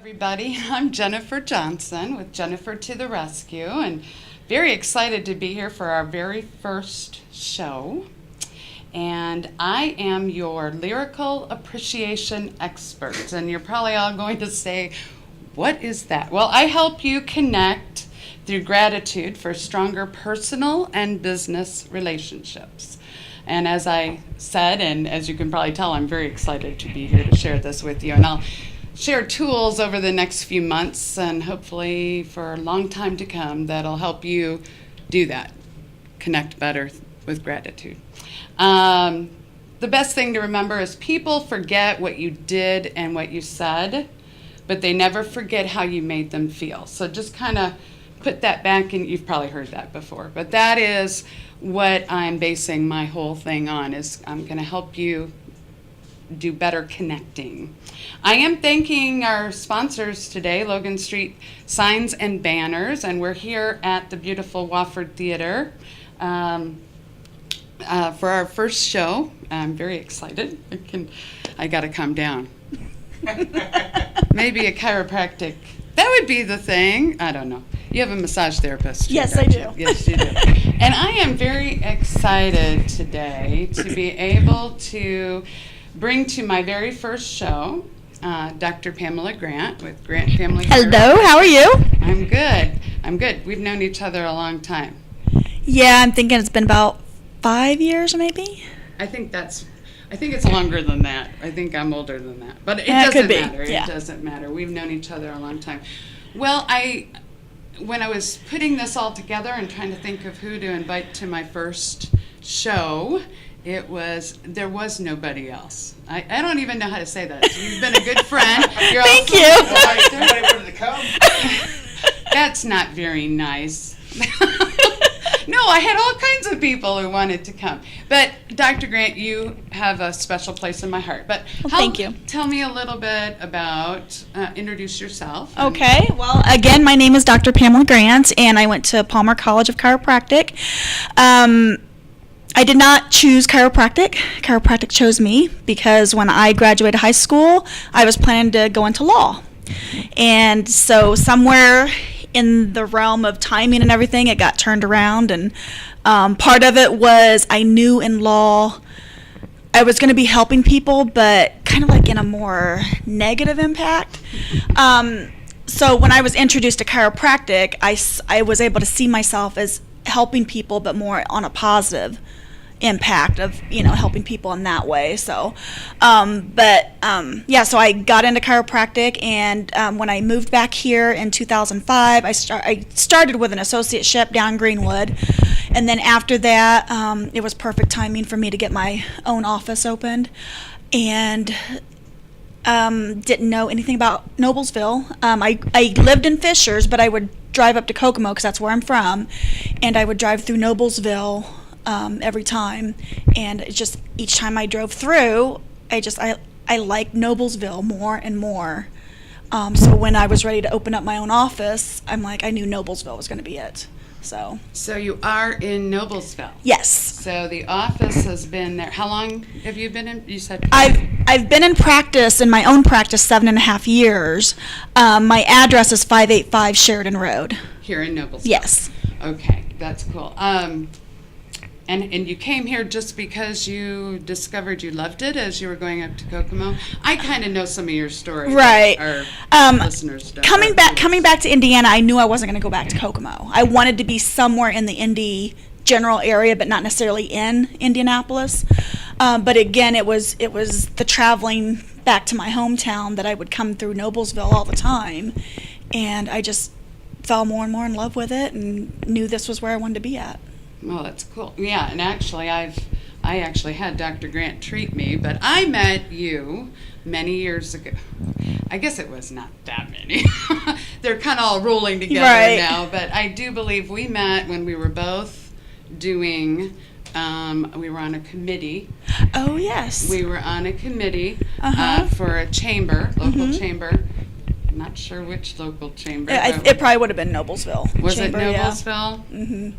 everybody. I'm Jennifer Johnson with Jennifer to the Rescue, and very excited to be here for our very first show. And I am your lyrical appreciation expert. And you're probably all going to say, what is that? Well, I help you connect through gratitude for stronger personal and business relationships. And as I said, and as you can probably tell, I'm very excited to be here to share this with you. And I'll share tools over the next few months and hopefully for a long time to come that'll help you do that, connect better with gratitude. The best thing to remember is people forget what you did and what you said, but they never forget how you made them feel. So just kind of put that back in. You've probably heard that before, but that is what I'm basing my whole thing on, is I'm going to help you do better connecting. I am thanking our sponsors today, Logan Street Signs and Banners, and we're here at the beautiful Wofford Theater for our first show. I'm very excited. I got to calm down. Maybe a chiropractic. That would be the thing. I don't know. You have a massage therapist. Yes, I do. Yes, you do. And I am very excited today to be able to bring to my very first show Dr. Pamela Grant with Grant Family Care. Hello, how are you? I'm good. I'm good. We've known each other a long time. Yeah, I'm thinking it's been about 5 years maybe. I think it's longer than that. I think I'm older than that. But it Yeah, it doesn't could be. matter. Yeah. It doesn't matter. We've known each other a long time. Well, when I was putting this all together and trying to think of who to invite to my first show, there was nobody else. I don't even know how to say that. So you've been a good friend. You're Thank also you. Nobody wanted to come. That's not very nice. No, I had all kinds of people who wanted to come. But Dr. Grant, you have a special place in my heart. But Thank you. Tell me a little bit about, introduce yourself. Okay, well, again, my name is Dr. Pamela Grant, and I went to Palmer College of Chiropractic. I did not choose chiropractic. Chiropractic chose me because when I graduated high school, I was planning to go into law. And so somewhere in the realm of timing and everything, it got turned around. And part of it was I knew in law I was going to be helping people, but kind of like in a more negative impact. So when I was introduced to chiropractic, I was able to see myself as helping people, but more on a positive impact of, helping people in that way. So, so I got into chiropractic, and when I moved back here in 2005, I started with an associateship down in Greenwood, and then after that, it was perfect timing for me to get my own office opened, and didn't know anything about Noblesville. I lived in Fishers, but I would drive up to Kokomo because that's where I'm from, and I would drive through Noblesville every time, and it just each time I drove through, I liked Noblesville more and more. So when I was ready to open up my own office, I knew Noblesville was going to be it. So you are in Noblesville. Yes. So the office has been there. How long have you been in? You said I've been in practice, in my own practice, 7.5 years. My address is 585 Sheridan Road. Here in Noblesville. Yes. Okay, that's cool. And you came here just because you discovered you loved it as you were going up to Kokomo? I kind of know some of your stories. Right. Our listeners don't. Coming back to Indiana, I knew I wasn't going to go back to Kokomo. I wanted to be somewhere in the Indy general area, but not necessarily in Indianapolis. But again, it was the traveling back to my hometown that I would come through Noblesville all the time, and I just fell more and more in love with it and knew this was where I wanted to be at. Well, that's cool. Yeah, and actually, I actually had Dr. Grant treat me, but I met you many years ago. I guess it was not that many. They're kind of all rolling together now, but I do believe we met when we were both doing, we were on a committee. Oh, yes. We were on a committee for a chamber, local chamber. I'm not sure which local chamber. It probably would have been Noblesville. Was chamber, it Noblesville? Yeah. Mm-hmm.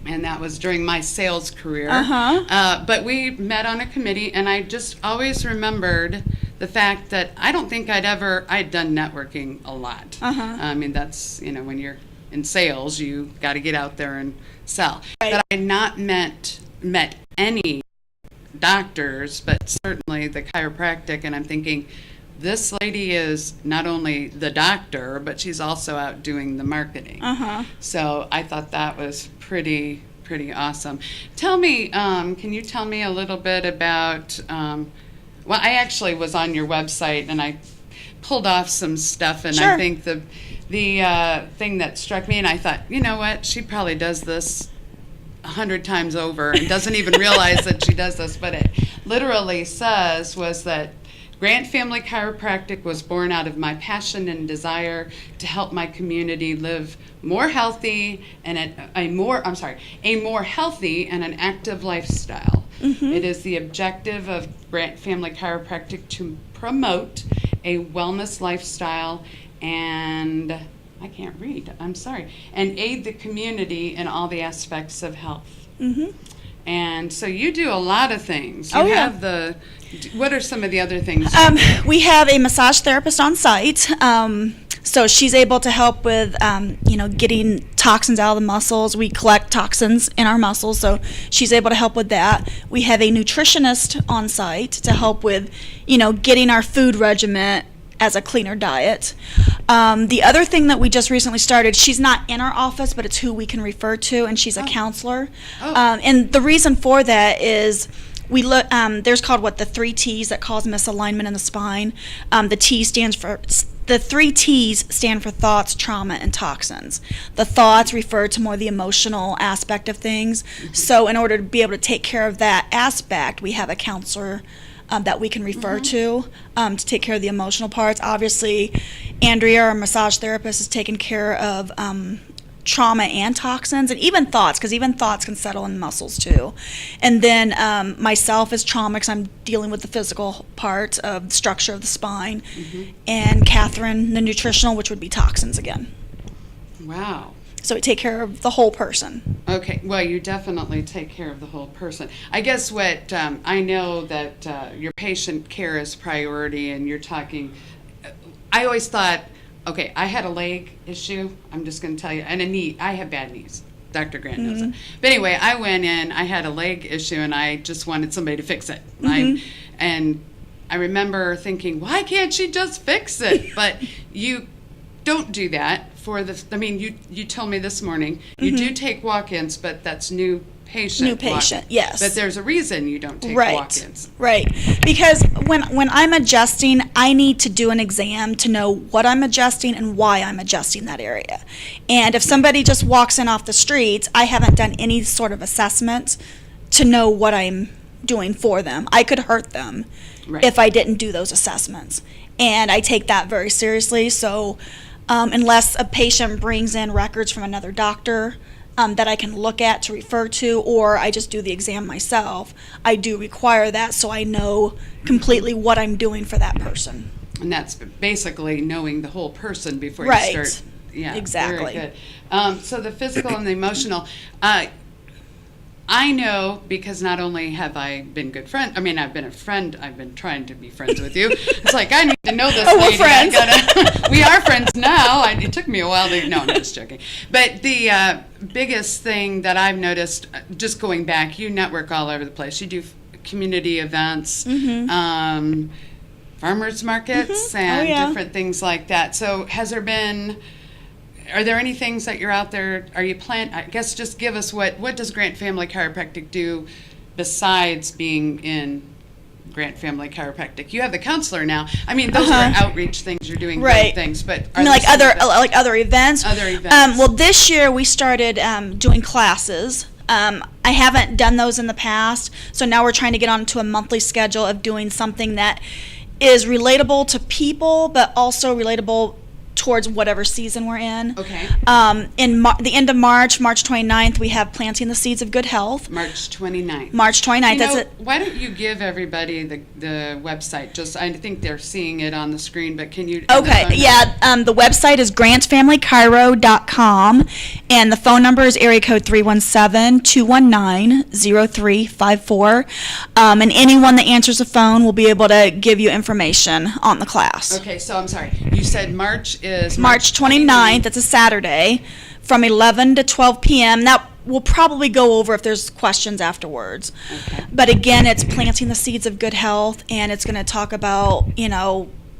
And that was during my sales career. Uh-huh. But we met on a committee, and I just always remembered the fact that I don't think I'd done networking a lot. I mean, that's, when you're in sales, you got to get out there and sell. Right. But I had not met any doctors, but certainly the chiropractic, and I'm thinking, this lady is not only the doctor, but she's also out doing the marketing. So I thought that was pretty awesome. Tell me, can you tell me a little bit about, well, I actually was on your website and I pulled off some stuff, and Sure. I think the thing that struck me, and I thought, you know what, she probably does this 100 times over and doesn't even realize that she does this, but it literally was that Grant Family Chiropractic was born out of my passion and desire to help my community live more healthy and a more healthy and an active lifestyle. It is the objective of Grant Family Chiropractic to promote a wellness lifestyle and and aid the community in all the aspects of health. And so you do a lot of things. You have what are some of the other things? We have a massage therapist on site. So she's able to help with, getting toxins out of the muscles. We collect toxins in our muscles, so she's able to help with that. We have a nutritionist on site to help with, getting our food regimen as a cleaner diet. The other thing that we just recently started, she's not in our office, but it's who we can refer to, and she's a counselor. And the reason for that is we look. There's called the 3 T's that cause misalignment in the spine. The 3 T's stand for thoughts, trauma, and toxins. The thoughts refer to more the emotional aspect of things. So in order to be able to take care of that aspect, we have a counselor that we can refer to take care of the emotional parts. Obviously, Andrea, our massage therapist, is taking care of trauma and toxins, and even thoughts, because even thoughts can settle in muscles too. And then myself is trauma, because I'm dealing with the physical part of the structure of the spine. And Catherine, the nutritional, which would be toxins again. Wow. So we take care of the whole person. Okay, well, you definitely take care of the whole person. I guess what I know that your patient care is priority, and you're talking. I always thought, okay, I had a leg issue. I'm just going to tell you, and a knee. I have bad knees. Dr. Grant knows it. But anyway, I went in. I had a leg issue, and I just wanted somebody to fix it. And I remember thinking, why can't she just fix it? But you don't do that. You told me this morning you do take walk-ins, but that's new patient. Yes. But there's a reason you don't take walk-ins. Right. Because when I'm adjusting, I need to do an exam to know what I'm adjusting and why I'm adjusting that area. And if somebody just walks in off the streets, I haven't done any sort of assessment to know what I'm doing for them. I could hurt them if I didn't do those assessments. And I take that very seriously. So unless a patient brings in records from another doctor that I can look at to refer to, or I just do the exam myself, I do require that so I know completely what I'm doing for that person. And that's basically knowing the whole person before you start. Yeah, exactly. Very good. So the physical and the emotional. I know, because not only have I been good friends, I've been a friend, I've been trying to be friends with you. It's like, I need to know this lady. We're friends. We are friends now. It took me a while to, no, I'm just joking. But the biggest thing that I've noticed, just going back, you network all over the place. You do community events, farmers markets, and different things like that. So are there any things that you're out there, I guess just give us what does Grant Family Chiropractic do besides being in Grant Family Chiropractic? You have the counselor now. Those are outreach things, you're doing great things, but are like other events? Other events. Well, this year we started doing classes. I haven't done those in the past, so now we're trying to get onto a monthly schedule of doing something that is relatable to people, but also relatable towards whatever season we're in. Okay. In the end of March, March 29th, we have Planting the Seeds of Good Health. March 29th. March 29th. You That's know, it. why don't you give everybody the website? Just, I think they're seeing it on the screen, but can you? Okay, yeah, the website is grantfamilychiro.com, and the phone number is area code 317-219-0354, and anyone that answers the phone will be able to give you information on the class. Okay, so I'm sorry. You said March is March 29th, that's a Saturday, from 11 to 12 p.m. That we'll probably go over if there's questions afterwards. Okay. But again, it's Planting the Seeds of Good Health, and it's going to talk about,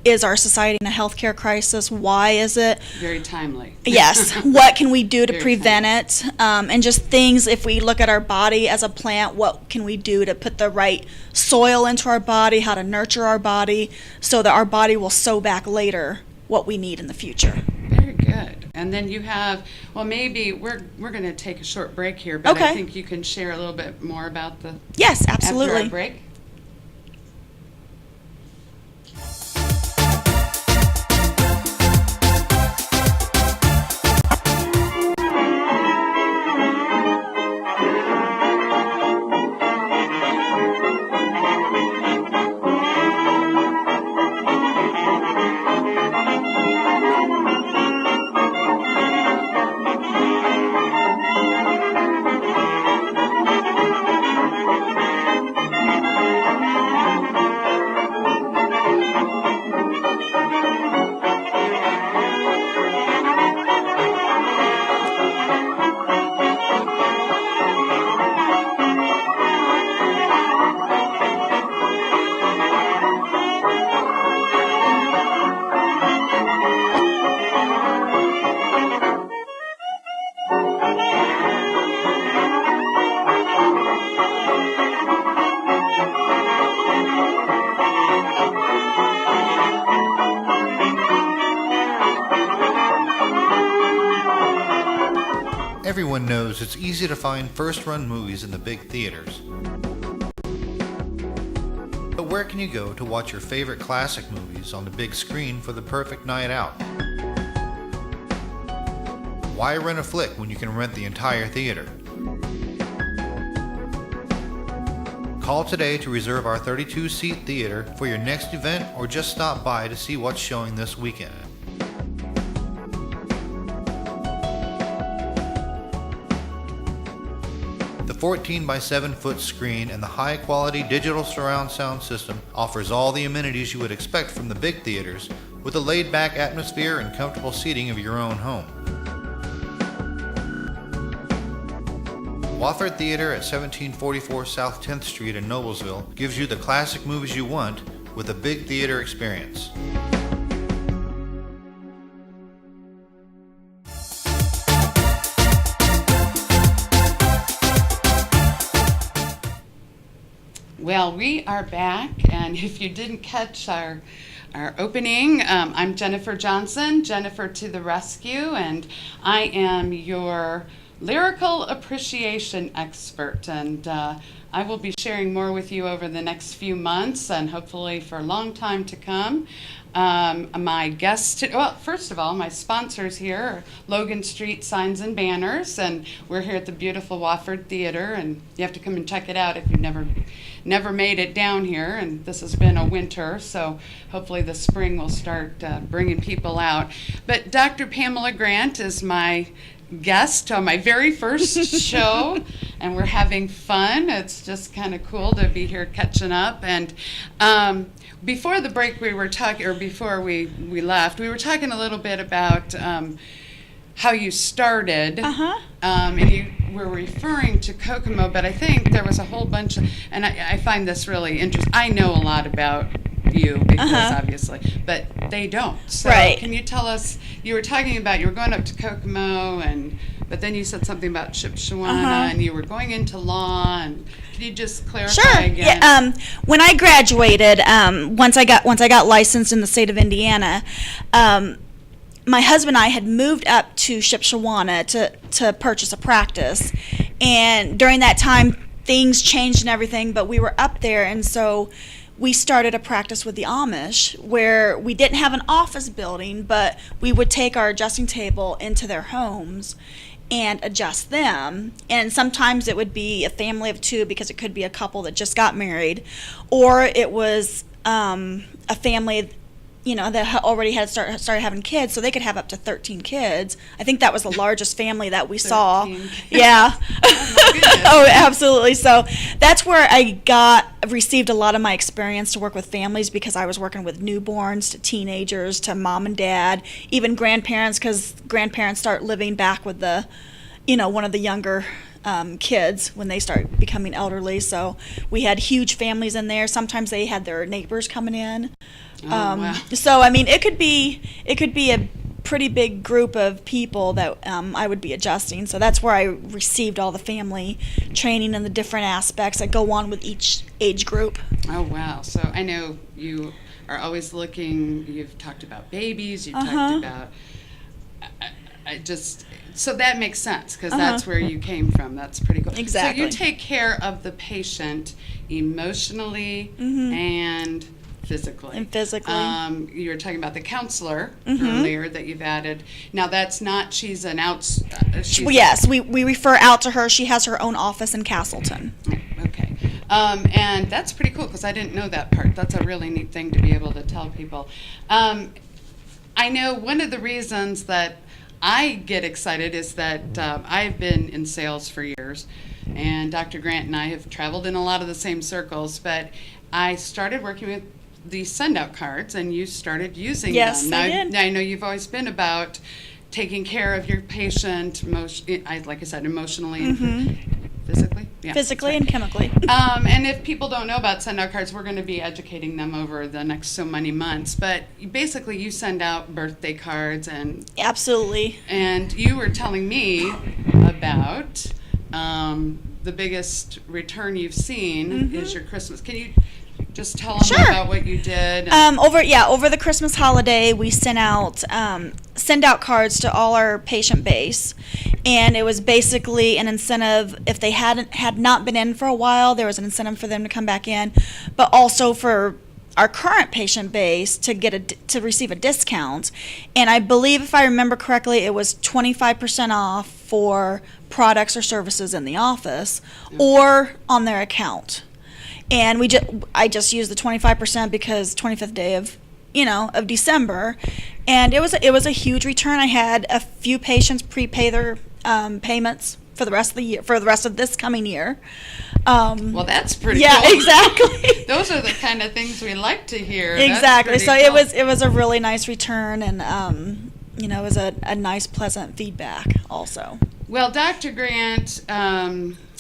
is our society in a healthcare crisis? Why is it? Very timely. Yes. What can we do to Very prevent it? And just things, if we look at our body as a plant, what can we do to put the right soil into our body, how to nurture our body, so that our body will sow back later what we need in the future. Very good. And then you have, well, maybe we're going to take a short break here, but I Okay. think you can share a little bit more about the Yes, after absolutely. our break. Everyone knows it's easy to find first-run movies in the big theaters. But where can you go to watch your favorite classic movies on the big screen for the perfect night out? Why rent a flick when you can rent the entire theater? Call today to reserve our 32-seat theater for your next event, or just stop by to see what's showing this weekend. The 14 by 7 foot screen and the high quality digital surround sound system offers all the amenities you would expect from the big theaters, with a laid back atmosphere and comfortable seating of your own home. Wofford Theater at 1744 South 10th Street in Noblesville gives you the classic movies you want with a big theater experience. Well, we are back, and if you didn't catch our opening, I'm Jennifer Johnson, Jennifer to the Rescue, and I am your lyrical appreciation expert, and I will be sharing more with you over the next few months and hopefully for a long time to come. My guests, well, first of all, my sponsors here are Logan Street Signs and Banners, and we're here at the beautiful Wofford Theater, and you have to come and check it out if you've never made it down here, and this has been a winter, so hopefully the spring will start bringing people out. But Dr. Pamela Grant is my guest on my very first show, and we're having fun. It's just kind of cool to be here catching up. And before the break, we were talking, or before we left, we were talking a little bit about how you started, and you were referring to Kokomo, but I think there was a whole bunch of, and I find this really interesting. I know a lot about you because obviously, but they don't. So Right. Can you tell us, you were talking about, you were going up to Kokomo, but then you said something about Shipshewana, and you were going into law, and could you just clarify Sure. again? Yeah, when I graduated, once I got licensed in the state of Indiana, my husband and I had moved up to Shipshewana to purchase a practice, and during that time things changed and everything, but we were up there, and so we started a practice with the Amish where we didn't have an office building, but we would take our adjusting table into their homes and adjust them. And sometimes it would be a family of two because it could be a couple that just got married, or it was a family, that already had started having kids, so they could have up to 13 kids. I think that was the largest family that we saw. 13 kids. Yeah. Oh, my goodness. Oh, absolutely. So that's where I received a lot of my experience to work with families, because I was working with newborns to teenagers to mom and dad, even grandparents, because grandparents start living back with one of the younger kids when they start becoming elderly. So we had huge families in there. Sometimes they had their neighbors coming in. Oh, wow. So I mean, it could be a pretty big group of people that I would be adjusting. So that's where I received all the family training and the different aspects that go on with each age group. Oh, wow. So I know you are always looking, you've talked about babies, you've talked about, so that makes sense, because that's where you came from. That's pretty cool. Exactly. So you take care of the patient emotionally and physically. You were talking about the counselor earlier that you've added. Now that's not, she's an yes, we refer out to her. She has her own office in Castleton. Okay. And that's pretty cool, because I didn't know that part. That's a really neat thing to be able to tell people. I know one of the reasons that I get excited is that I've been in sales for years, and Dr. Grant and I have traveled in a lot of the same circles, but I started working with the send-out cards, and you started using them. I did. I know you've always been about taking care of your patient, like I said, emotionally and physically. Yeah, physically and chemically. And if people don't know about send-out cards, we're going to be educating them over the next so many months. But basically, you send out birthday cards and... Absolutely. And you were telling me about the biggest return you've seen is your Christmas. Can you just tell them about what you did? Over the Christmas holiday, we sent out send-out cards to all our patient base, and it was basically an incentive. If they had not been in for a while, there was an incentive for them to come back in, but also for our current patient base to receive a discount. And I believe, if I remember correctly, it was 25% off for products or services in the office or on their account. And I just used the 25% because 25th day of December, and it was a huge return. I had a few patients prepay their payments for the rest of the year, for the rest of this coming year. Well, that's pretty cool. Yeah, exactly. Those are the kind of things we like to hear. Exactly. So cool. it was a really nice return, and it was a nice, pleasant feedback also. Well, Dr. Grant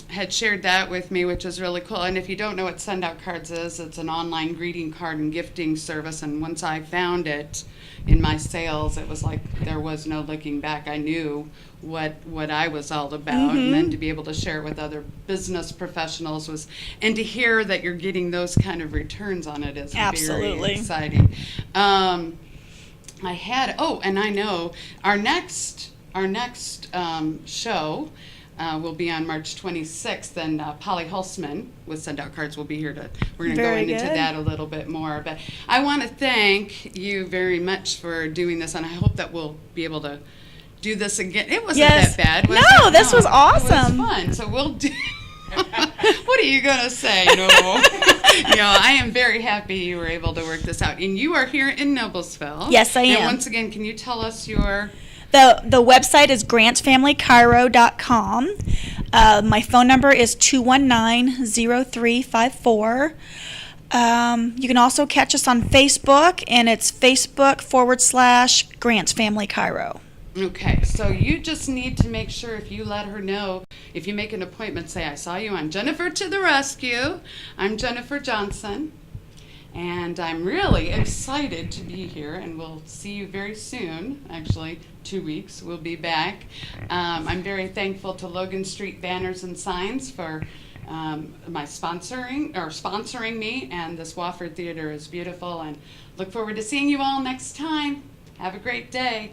had shared that with me, which is really cool. And if you don't know what Send Out Cards is, it's an online greeting card and gifting service. And once I found it in my sales, it was like there was no looking back. I knew what I was all about, and then to be able to share it with other business professionals and to hear that you're getting those kind of returns on it is very exciting. And I know our next show will be on March 26th, and Polly Hulsman with Send Out Cards will be here. We're going to go into that a little bit more. But I want to thank you very much for doing this, and I hope that we'll be able to do this again. It wasn't that bad, was it? This was awesome. It was fun. So we'll do... What are you going to say? No. I am very happy you were able to work this out. And you are here in Noblesville. Yes, I am. And once again, can you tell us your... The website is grantfamilychiro.com. My phone number is 219-0354. You can also catch us on Facebook, and it's Facebook.com/Grants Family Chiro. Okay, so you just need to make sure, if you let her know, if you make an appointment, say, I saw you on Jennifer to the Rescue. I'm Jennifer Johnson, and I'm really excited to be here, and we'll see you very soon. Actually, 2 weeks, we'll be back. I'm very thankful to Logan Street Banners and Signs for sponsoring me, and this Wofford Theater is beautiful, and look forward to seeing you all next time. Have a great day.